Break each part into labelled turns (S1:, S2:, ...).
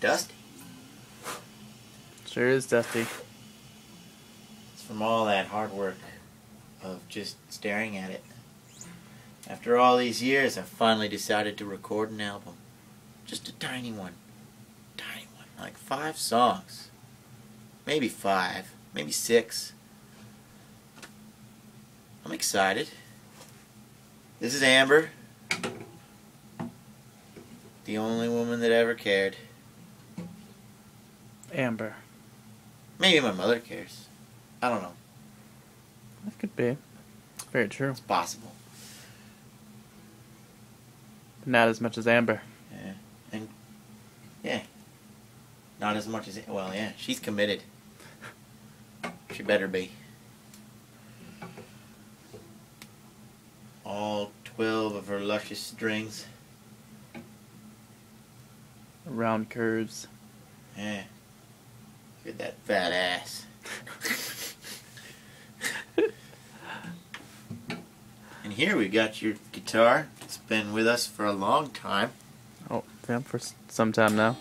S1: dusty.
S2: Sure is dusty.
S1: It's from all that hard work of just staring at it. After all these years, I finally decided to record an album. Just a tiny one. Tiny one. Like 5 songs. Maybe 5. Maybe 6. I'm excited. This is Amber. The only woman that ever cared.
S2: Amber.
S1: Maybe my mother cares. I don't know.
S2: That could be. Very true.
S1: It's possible.
S2: Not as much as Amber.
S1: Yeah. And, yeah. Not as much as... Well, yeah. She's committed. She better be. All 12 of her luscious strings.
S2: Round curves.
S1: Yeah. Look at that fat ass. And here we got your guitar. It's been with us for a long time.
S2: Oh, yeah, for some time now.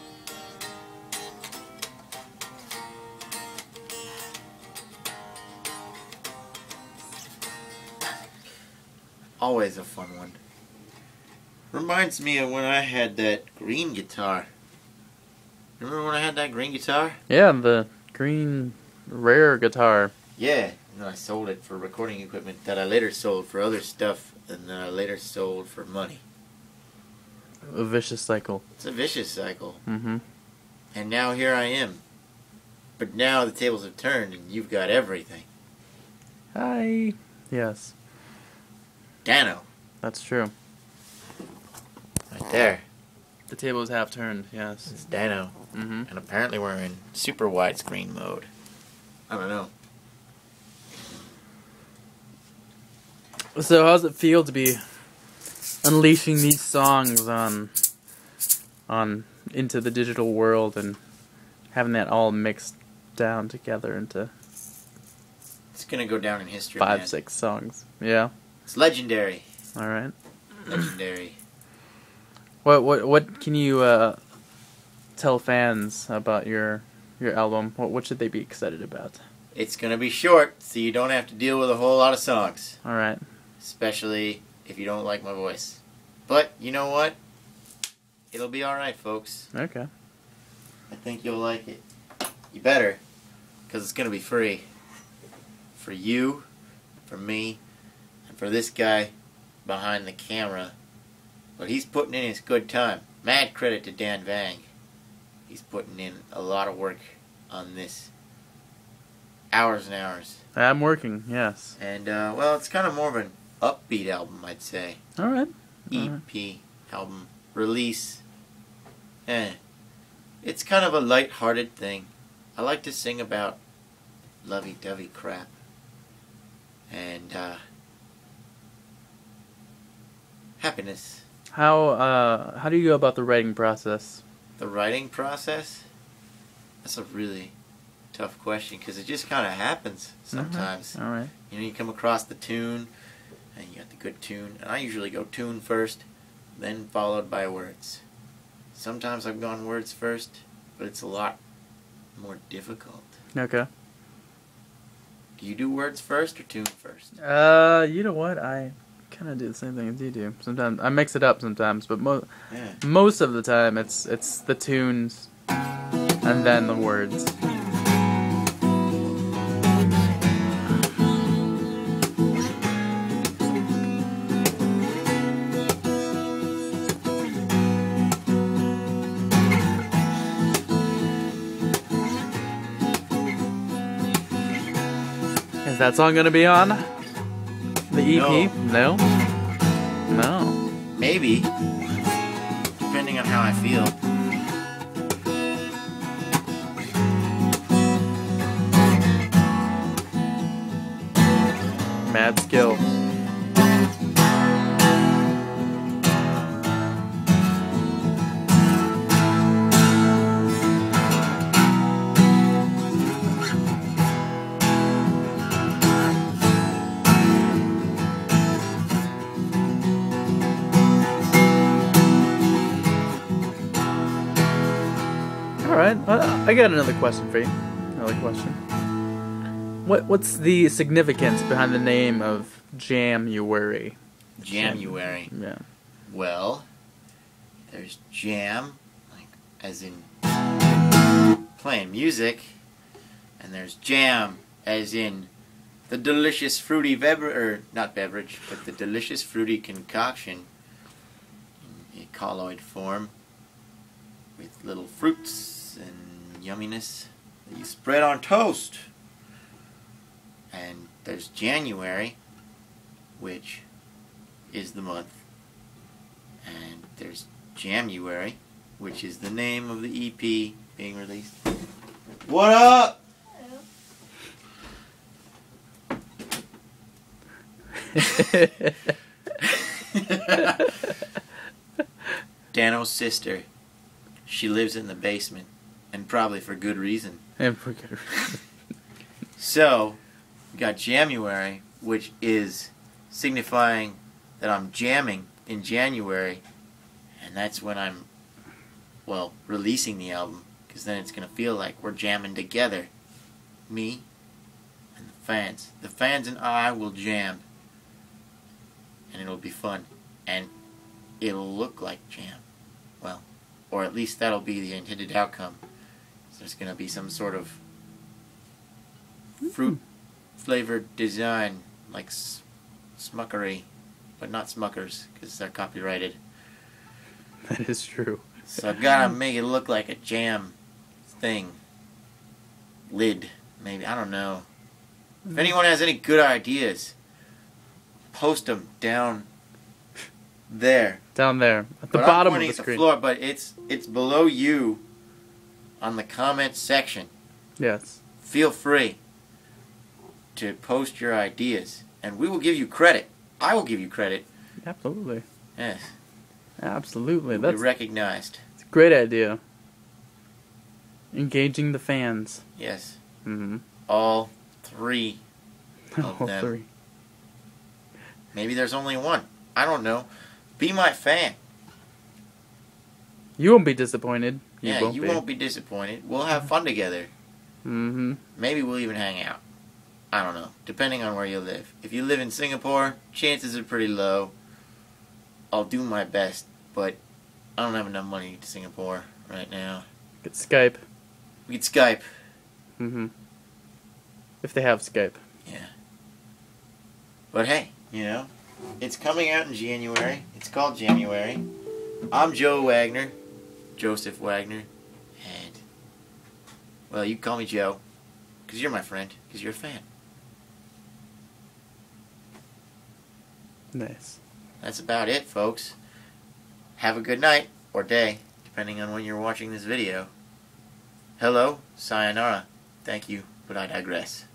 S1: Always a fun one. Reminds me of when I had that green guitar. Remember when I had that green guitar?
S2: Yeah, the green rare guitar.
S1: Yeah, and I sold it for recording equipment that I later sold for other stuff and then I later sold for money.
S2: A vicious cycle.
S1: It's a vicious cycle.
S2: Mm-hmm.
S1: And now here I am. But now the tables have turned and you've got everything.
S2: Hi. Yes.
S1: Dano.
S2: That's true.
S1: Right there.
S2: The table is half turned, yes.
S1: It's Dano.
S2: Mm-hmm.
S1: And apparently we're in super widescreen mode. I don't know.
S2: So how's it feel to be unleashing these songs on into the digital world and having that all mixed down together into
S1: It's gonna go down in history,
S2: 5,
S1: man.
S2: 6 songs? Yeah.
S1: It's legendary.
S2: All right.
S1: Legendary.
S2: What can you tell fans about your album? What should they be excited about?
S1: It's gonna be short, so you don't have to deal with a whole lot of songs.
S2: All right.
S1: Especially if you don't like my voice. But, you know what? It'll be alright, folks.
S2: Okay.
S1: I think you'll like it. You better, because it's gonna be free. For you, for me, and for this guy behind the camera. But he's putting in his good time. Mad credit to Dan Vang. He's putting in a lot of work on this. Hours and hours.
S2: I'm working, yes.
S1: And, well, it's kind of more of an upbeat album, I'd say.
S2: All right.
S1: EP album. Release. It's kind of a light-hearted thing. I like to sing about lovey-dovey crap. And, happiness.
S2: How do you go about the writing process?
S1: The writing process? That's a really tough question because it just kind of happens sometimes.
S2: All right.
S1: You know, you come across the tune and you got the good tune. And I usually go tune first, then followed by words. Sometimes I've gone words first, but it's a lot more difficult.
S2: Okay.
S1: Do you do words first or tune first?
S2: You know what? I kind of do the same thing as you do. Sometimes I mix it up sometimes, but most of the time it's the tunes and then the words. Is that song gonna be on the EP? No. No.
S1: Maybe. Depending on how I feel.
S2: Mad skill. I got another question for you. Another question. What's the significance behind the name of Jamuary?
S1: Jamuary.
S2: Yeah.
S1: Well, there's jam, like as in playing music, and there's jam as in the delicious fruity not beverage, but the delicious fruity concoction in a colloid form with little fruits and yumminess that you spread on toast. And there's January, which is the month. And there's Jamuary, which is the name of the EP being released. What up? Dano's sister. She lives in the basement, and probably for good reason.
S2: And for good reason.
S1: So, we got Jamuary, which is signifying that I'm jamming in January, and that's when I'm, well, releasing the album, because then it's going to feel like we're jamming together. Me and the fans. The fans and I will jam, and it'll be fun, and it'll look like jam. Well, or at least that'll be the intended outcome. So there's going to be some sort of fruit-flavored design, like Smuckery, but not Smuckers, because they're copyrighted.
S2: That is true.
S1: So I've got to make it look like a jam thing. Lid, maybe. I don't know. If anyone has any good ideas, post them down there.
S2: Down there, at the
S1: But
S2: bottom
S1: I'm
S2: of the
S1: pointing at the
S2: screen.
S1: floor, but it's below you on the comments section.
S2: Yes.
S1: Feel free to post your ideas, and we will give you credit. I will give you credit.
S2: Absolutely.
S1: Yes.
S2: Absolutely.
S1: You'll
S2: That's
S1: be recognized.
S2: a great idea. Engaging the fans.
S1: Yes.
S2: Mm-hmm.
S1: All three of
S2: All
S1: them.
S2: three.
S1: Maybe there's only one. I don't know. Be my fan.
S2: You won't be disappointed.
S1: You
S2: won't
S1: won't be disappointed. We'll have fun together.
S2: Mm-hmm.
S1: Maybe we'll even hang out. I don't know. Depending on where you live. If you live in Singapore, chances are pretty low. I'll do my best, but I don't have enough money to Singapore right now.
S2: Get Skype.
S1: We could Skype.
S2: Mm-hmm. If they have Skype.
S1: Yeah. But hey, you know, it's coming out in January. It's called January. I'm Joe Wagner. Joseph Wagner. And, well, you can call me Joe. Because you're my friend. Because you're a fan.
S2: Nice.
S1: That's about it, folks. Have a good night, or day, depending on when you're watching this video. Hello, sayonara. Thank you, but I digress.